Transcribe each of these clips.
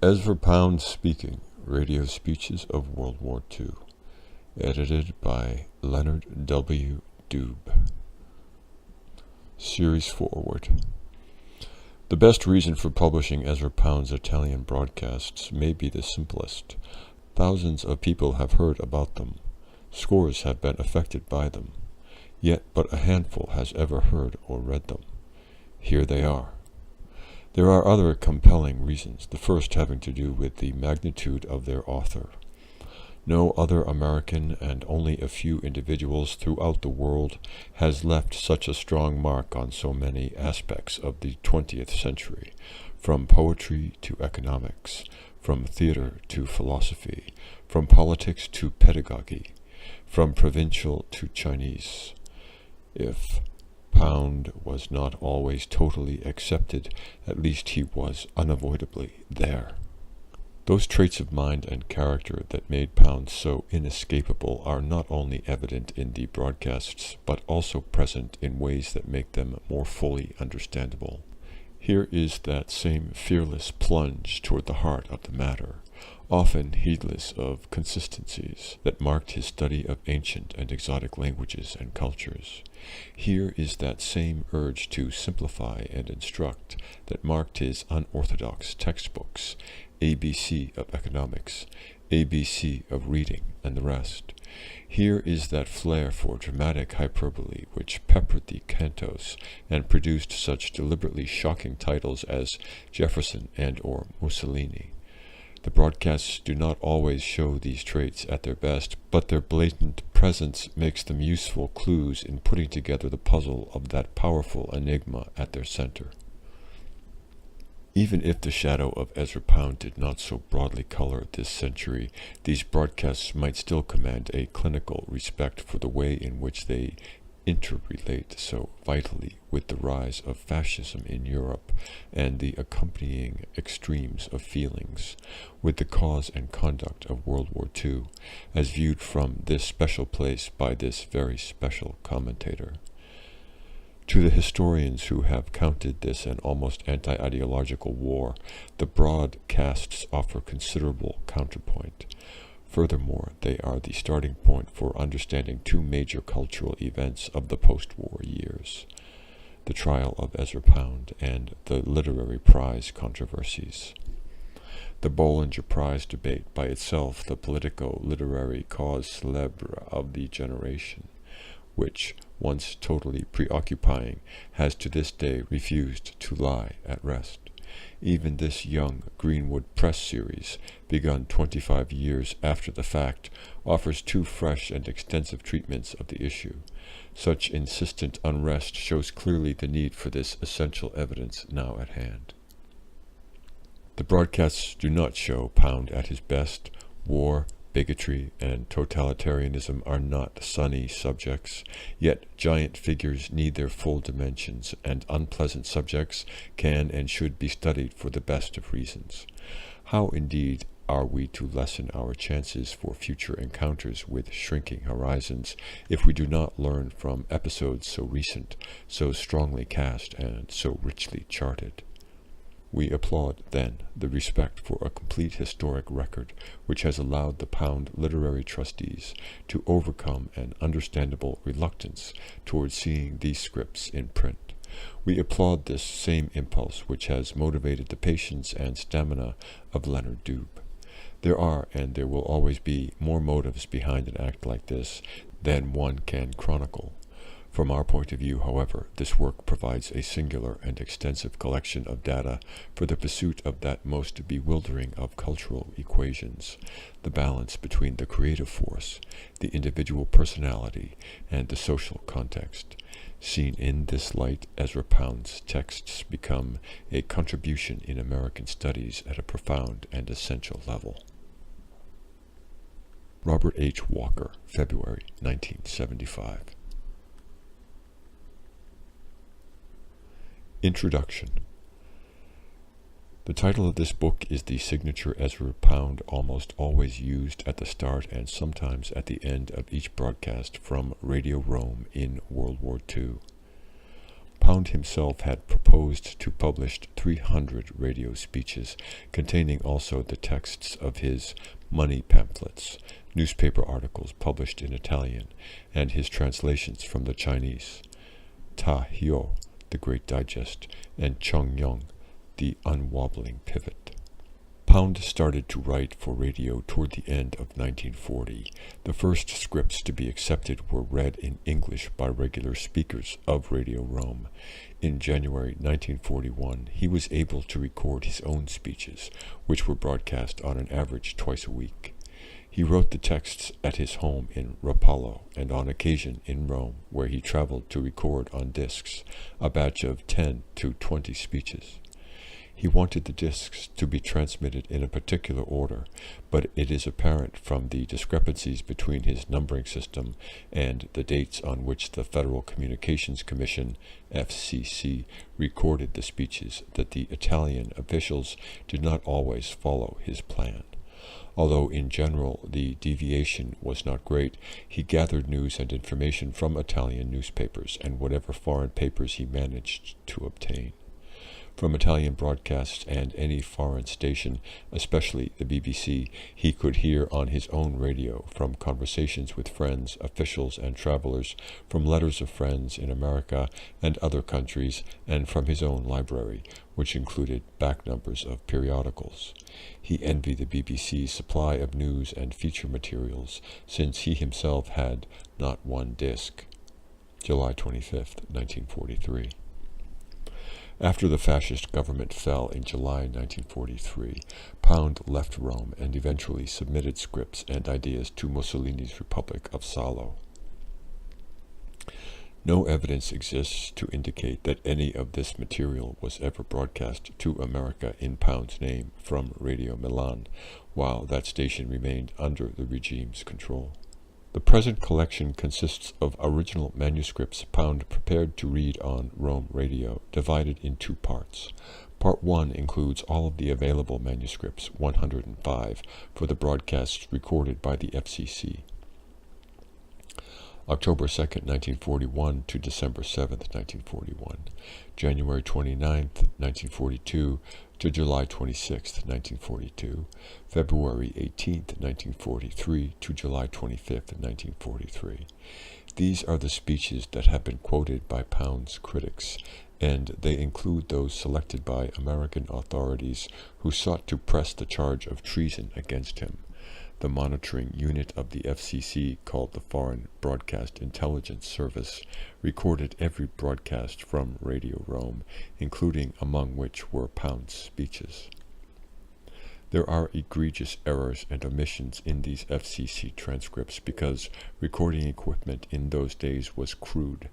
Ezra Pound speaking, Radio Speeches of World War II, edited by Leonard W. Doob. Series Foreword. The best reason for publishing Ezra Pound's Italian broadcasts may be the simplest. Thousands of people have heard about them. Scores have been affected by them. Yet but a handful has ever heard or read them. Here they are. There are other compelling reasons, the first having to do with the magnitude of their author. No other American and only a few individuals throughout the world has left such a strong mark on so many aspects of the 20th century, from poetry to economics, from theater to philosophy, from politics to pedagogy, from provincial to Chinese. If Pound was not always totally accepted, at least he was unavoidably there. Those traits of mind and character that made Pound so inescapable are not only evident in the broadcasts, but also present in ways that make them more fully understandable. Here is that same fearless plunge toward the heart of the matter, often heedless of consistencies, that marked his study of ancient and exotic languages and cultures. Here is that same urge to simplify and instruct that marked his unorthodox textbooks, ABC of economics, ABC of reading, and the rest. Here is that flair for dramatic hyperbole which peppered the cantos and produced such deliberately shocking titles as Jefferson and or Mussolini. The broadcasts do not always show these traits at their best, but their blatant presence makes them useful clues in putting together the puzzle of that powerful enigma at their center. Even if the shadow of Ezra Pound did not so broadly color this century, these broadcasts might still command a clinical respect for the way in which they interrelate so vitally with the rise of fascism in Europe and the accompanying extremes of feelings, with the cause and conduct of World War II, as viewed from this special place by this very special commentator. To the historians who have counted this an almost anti-ideological war, the broadcasts offer considerable counterpoint. Furthermore, they are the starting point for understanding two major cultural events of the post-war years: the trial of Ezra Pound and the literary prize controversies. The Bollinger Prize debate, by itself the politico-literary cause célèbre of the generation, which, once totally preoccupying, has to this day refused to lie at rest. Even this young Greenwood Press series, begun 25 years after the fact, offers two fresh and extensive treatments of the issue. Such insistent unrest shows clearly the need for this essential evidence now at hand. The broadcasts do not show Pound at his best. War, bigotry, and totalitarianism are not sunny subjects, yet giant figures need their full dimensions, and unpleasant subjects can and should be studied for the best of reasons. How, indeed, are we to lessen our chances for future encounters with shrinking horizons if we do not learn from episodes so recent, so strongly cast, and so richly charted? We applaud, then, the respect for a complete historic record which has allowed the Pound literary trustees to overcome an understandable reluctance towards seeing these scripts in print. We applaud this same impulse which has motivated the patience and stamina of Leonard Doob. There are, and there will always be, more motives behind an act like this than one can chronicle. From our point of view, however, this work provides a singular and extensive collection of data for the pursuit of that most bewildering of cultural equations, the balance between the creative force, the individual personality, and the social context. Seen in this light, Ezra Pound's texts become a contribution in American studies at a profound and essential level. Robert H. Walker, February 1975. Introduction. The title of this book is the signature Ezra Pound almost always used at the start and sometimes at the end of each broadcast from Radio Rome in World War II. Pound himself had proposed to publish 300 radio speeches, containing also the texts of his money pamphlets, newspaper articles published in Italian, and his translations from the Chinese, Ta Hyo, the Great Digest, and Chung Yong, the Unwobbling Pivot. Pound started to write for radio toward the end of 1940. The first scripts to be accepted were read in English by regular speakers of Radio Rome. In January 1941, he was able to record his own speeches, which were broadcast on an average twice a week. He wrote the texts at his home in Rapallo and on occasion in Rome, where he traveled to record on discs a batch of 10 to 20 speeches. He wanted the discs to be transmitted in a particular order, but it is apparent from the discrepancies between his numbering system and the dates on which the Federal Communications Commission, FCC, recorded the speeches that the Italian officials did not always follow his plan. Although in general the deviation was not great, he gathered news and information from Italian newspapers and whatever foreign papers he managed to obtain. From Italian broadcasts and any foreign station, especially the BBC, he could hear on his own radio, from conversations with friends, officials, and travelers, from letters of friends in America and other countries, and from his own library, which included back numbers of periodicals. He envied the BBC's supply of news and feature materials, since he himself had not one disc. July 25, 1943. After the fascist government fell in July 1943, Pound left Rome and eventually submitted scripts and ideas to Mussolini's Republic of Salo. No evidence exists to indicate that any of this material was ever broadcast to America in Pound's name from Radio Milan, while that station remained under the regime's control. The present collection consists of original manuscripts Pound prepared to read on Rome radio, divided in two parts. Part 1 includes all of the available manuscripts, 105, for the broadcasts recorded by the FCC. October 2, 1941 to December 7, 1941, January 29, 1942 to July 26, 1942, February 18, 1943 to July 25, 1943. These are the speeches that have been quoted by Pound's critics, and they include those selected by American authorities who sought to press the charge of treason against him. The monitoring unit of the FCC, called the Foreign Broadcast Intelligence Service, recorded every broadcast from Radio Rome, including among which were Pound's speeches. There are egregious errors and omissions in these FCC transcripts because recording equipment in those days was crude,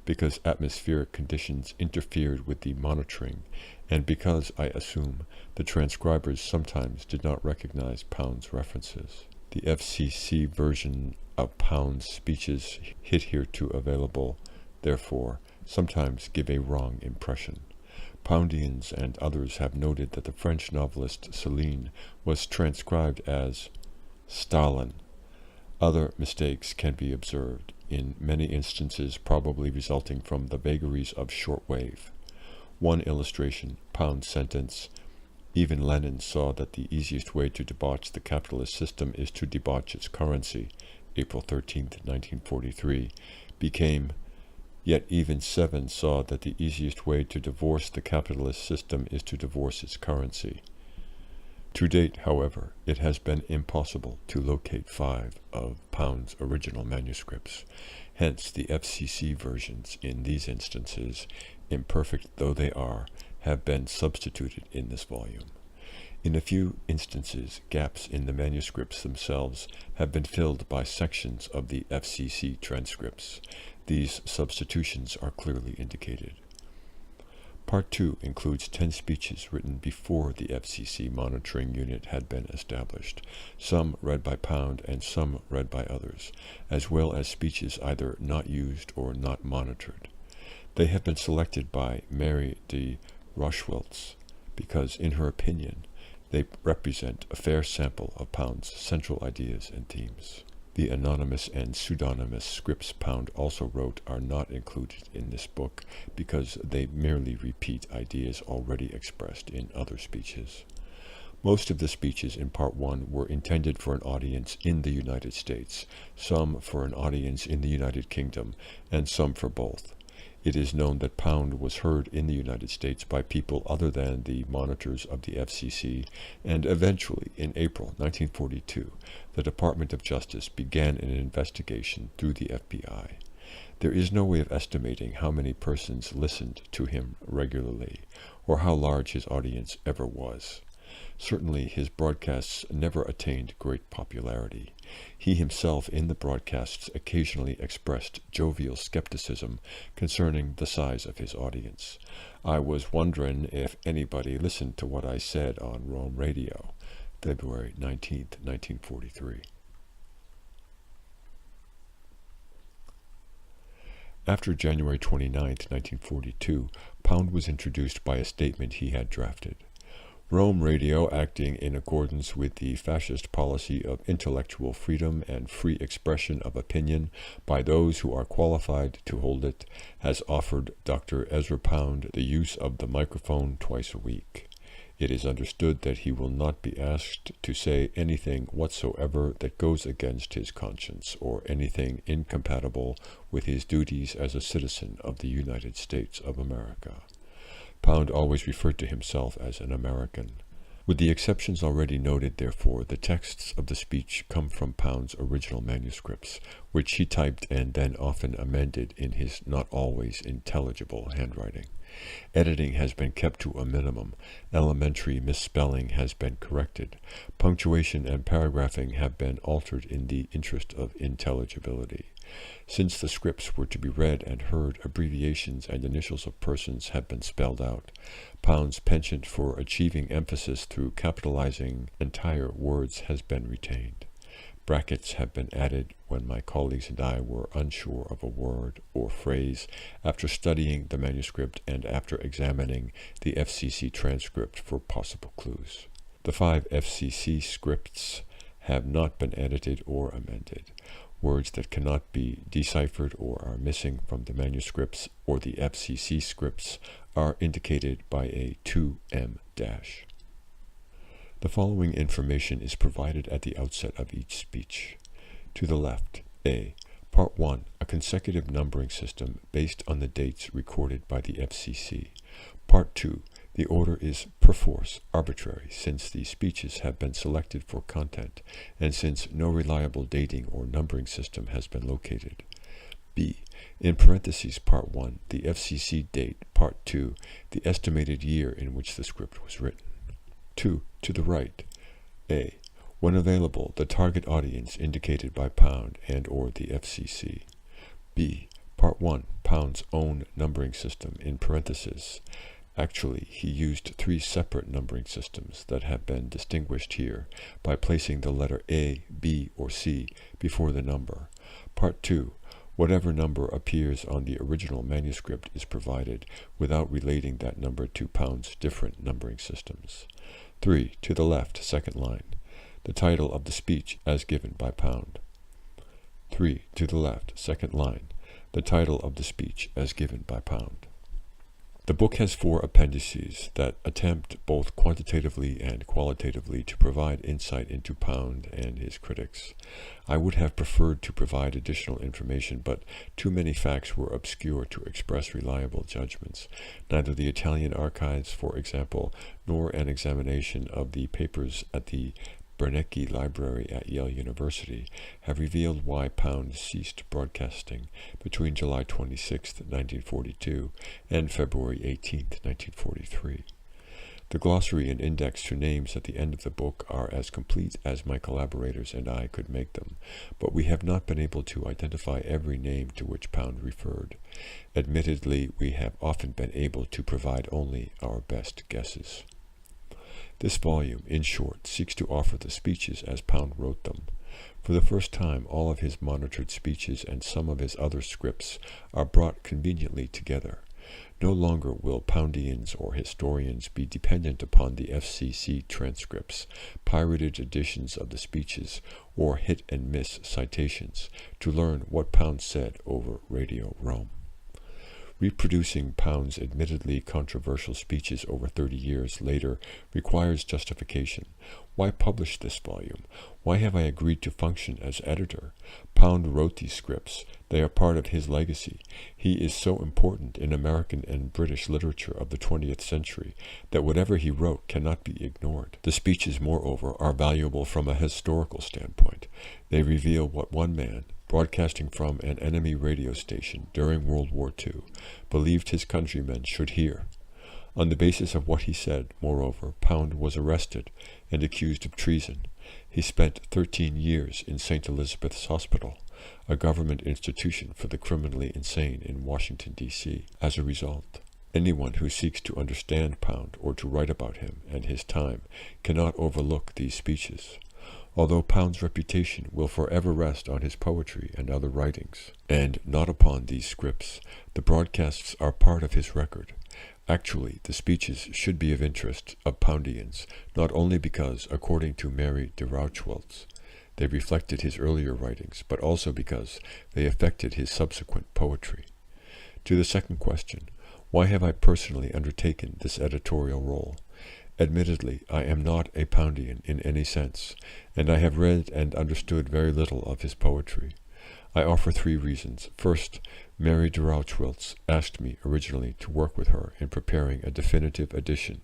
because atmospheric conditions interfered with the monitoring, and because, I assume, the transcribers sometimes did not recognize Pound's references. The FCC version of Pound's speeches hitherto available, therefore, sometimes give a wrong impression. Poundians and others have noted that the French novelist Céline was transcribed as Stalin. Other mistakes can be observed, in many instances probably resulting from the vagaries of shortwave. One illustration, Pound's sentence, "Even Lenin saw that the easiest way to debauch the capitalist system is to debauch its currency," April 13, 1943, became, "Yet even Seven saw that the easiest way to divorce the capitalist system is to divorce its currency." To date, however, it has been impossible to locate 5 of Pound's original manuscripts. Hence, the FCC versions in these instances, imperfect though they are, have been substituted in this volume. In a few instances, gaps in the manuscripts themselves have been filled by sections of the FCC transcripts. These substitutions are clearly indicated. Part 2 includes 10 speeches written before the FCC monitoring unit had been established, some read by Pound and some read by others, as well as speeches either not used or not monitored. They have been selected by Mary de Rachewiltz because, in her opinion, they represent a fair sample of Pound's central ideas and themes. The anonymous and pseudonymous scripts Pound also wrote are not included in this book because they merely repeat ideas already expressed in other speeches. Most of the speeches in Part 1 were intended for an audience in the United States, some for an audience in the United Kingdom, and some for both. It is known that Pound was heard in the United States by people other than the monitors of the FCC, and eventually, in April 1942, the Department of Justice began an investigation through the FBI. There is no way of estimating how many persons listened to him regularly, or how large his audience ever was. Certainly his broadcasts never attained great popularity. He himself in the broadcasts occasionally expressed jovial skepticism concerning the size of his audience. I was wondering if anybody listened to what I said on Rome Radio, February 19, 1943. After January 29, 1942, Pound was introduced by a statement he had drafted. Rome Radio, acting in accordance with the fascist policy of intellectual freedom and free expression of opinion by those who are qualified to hold it, has offered Dr. Ezra Pound the use of the microphone twice a week. It is understood that he will not be asked to say anything whatsoever that goes against his conscience or anything incompatible with his duties as a citizen of the United States of America. Pound always referred to himself as an American. With the exceptions already noted, therefore, the texts of the speech come from Pound's original manuscripts, which he typed and then often amended in his not always intelligible handwriting. Editing has been kept to a minimum. Elementary misspelling has been corrected. Punctuation and paragraphing have been altered in the interest of intelligibility. Since the scripts were to be read and heard, abbreviations and initials of persons have been spelled out. Pound's penchant for achieving emphasis through capitalizing entire words has been retained. Brackets have been added when my colleagues and I were unsure of a word or phrase after studying the manuscript and after examining the FCC transcript for possible clues. The 5 FCC scripts have not been edited or amended. Words that cannot be deciphered or are missing from the manuscripts or the FCC scripts are indicated by a 2M dash. The following information is provided at the outset of each speech. To the left, A. Part 1, a consecutive numbering system based on the dates recorded by the FCC. Part 2, the order is perforce arbitrary since the speeches have been selected for content and since no reliable dating or numbering system has been located. B. In parentheses Part 1, the FCC date, Part 2, the estimated year in which the script was written. 2. To the right, A. When available, the target audience indicated by Pound and or the FCC. B. Part 1, Pound's own numbering system in parentheses. Actually, he used 3 separate numbering systems that have been distinguished here by placing the letter A, B, or C before the number. Part 2, whatever number appears on the original manuscript is provided without relating that number to Pound's different numbering systems. 3. To the left, second line, the title of the speech as given by Pound. 3. To the left, second line, the title of the speech as given by Pound. The book has 4 appendices that attempt both quantitatively and qualitatively to provide insight into Pound and his critics. I would have preferred to provide additional information, but too many facts were obscure to express reliable judgments. Neither the Italian archives, for example, nor an examination of the papers at the Bernecke Library at Yale University have revealed why Pound ceased broadcasting between July 26, 1942 and February 18, 1943. The glossary and index to names at the end of the book are as complete as my collaborators and I could make them, but we have not been able to identify every name to which Pound referred. Admittedly, we have often been able to provide only our best guesses. This volume, in short, seeks to offer the speeches as Pound wrote them. For the first time, all of his monitored speeches and some of his other scripts are brought conveniently together. No longer will Poundians or historians be dependent upon the FCC transcripts, pirated editions of the speeches, or hit-and-miss citations to learn what Pound said over Radio Rome. Reproducing Pound's admittedly controversial speeches over 30 years later requires justification. Why publish this volume? Why have I agreed to function as editor? Pound wrote these scripts. They are part of his legacy. He is so important in American and British literature of the 20th century that whatever he wrote cannot be ignored. The speeches, moreover, are valuable from a historical standpoint. They reveal what one man, broadcasting from an enemy radio station during World War II, believed his countrymen should hear. On the basis of what he said, moreover, Pound was arrested and accused of treason. He spent 13 years in St. Elizabeth's Hospital, a government institution for the criminally insane in Washington, D.C. As a result, anyone who seeks to understand Pound or to write about him and his time cannot overlook these speeches. Although Pound's reputation will forever rest on his poetry and other writings, and not upon these scripts, the broadcasts are part of his record. Actually, the speeches should be of interest of Poundians, not only because, according to Mary de Rachewiltz, they reflected his earlier writings, but also because they affected his subsequent poetry. To the second question, why have I personally undertaken this editorial role? Admittedly, I am not a Poundian in any sense, and I have read and understood very little of his poetry. I offer 3 reasons. First, Mary de Rachewiltz asked me originally to work with her in preparing a definitive edition,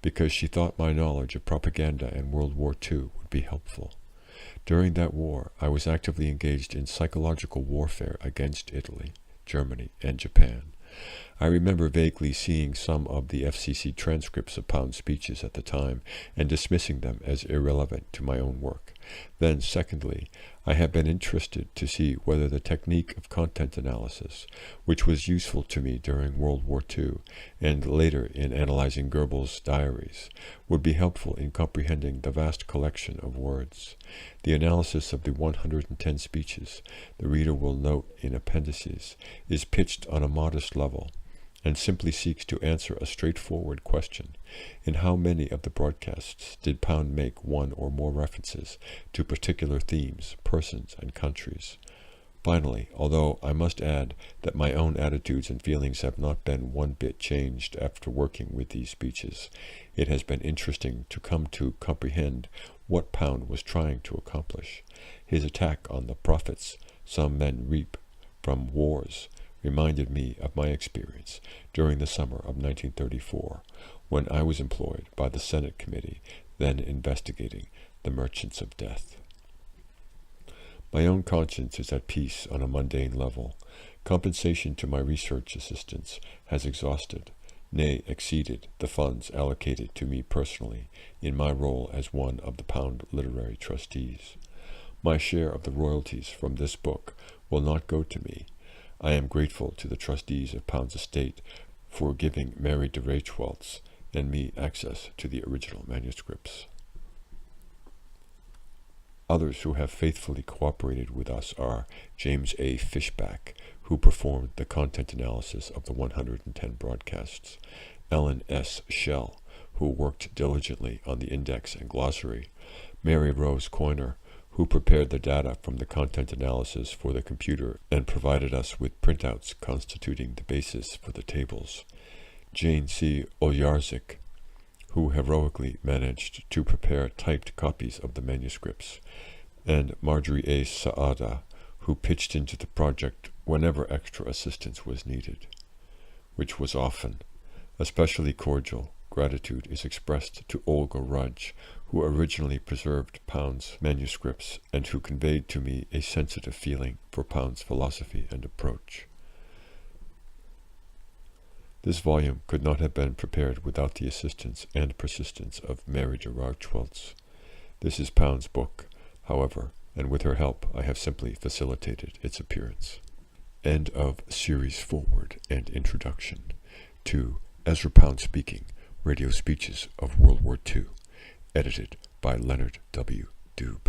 because she thought my knowledge of propaganda and World War II would be helpful. During that war, I was actively engaged in psychological warfare against Italy, Germany, and Japan. I remember vaguely seeing some of the FCC transcripts of Pound's speeches at the time and dismissing them as irrelevant to my own work. Then, secondly, I have been interested to see whether the technique of content analysis, which was useful to me during World War II and later in analyzing Goebbels' diaries, would be helpful in comprehending the vast collection of words. The analysis of the 110 speeches, the reader will note in appendices, is pitched on a modest level, and simply seeks to answer a straightforward question: in how many of the broadcasts did Pound make one or more references to particular themes, persons, and countries? Finally, although I must add that my own attitudes and feelings have not been one bit changed after working with these speeches, it has been interesting to come to comprehend what Pound was trying to accomplish. His attack on the profits some men reap from wars reminded me of my experience during the summer of 1934, when I was employed by the Senate committee then investigating the merchants of death. My own conscience is at peace on a mundane level. Compensation to my research assistants has exhausted, nay, exceeded the funds allocated to me personally in my role as one of the Pound literary trustees. My share of the royalties from this book will not go to me. I am grateful to the trustees of Pound's estate for giving Mary de Rachewiltz and me access to the original manuscripts. Others who have faithfully cooperated with us are James A. Fishback, who performed the content analysis of the 110 broadcasts, Ellen S. Schell, who worked diligently on the index and glossary, Mary Rose Coyner, who prepared the data from the content analysis for the computer and provided us with printouts constituting the basis for the tables, Jane C. Oljarczyk, who heroically managed to prepare typed copies of the manuscripts, and Marjorie A. Saada, who pitched into the project whenever extra assistance was needed, which was often. Especially cordial gratitude is expressed to Olga Rudge, who originally preserved Pound's manuscripts and who conveyed to me a sensitive feeling for Pound's philosophy and approach. This volume could not have been prepared without the assistance and persistence of Mary de Rachewiltz. This is Pound's book, however, and with her help I have simply facilitated its appearance. End of series foreword and introduction to Ezra Pound Speaking, Radio Speeches of World War II, edited by Leonard W. Doob.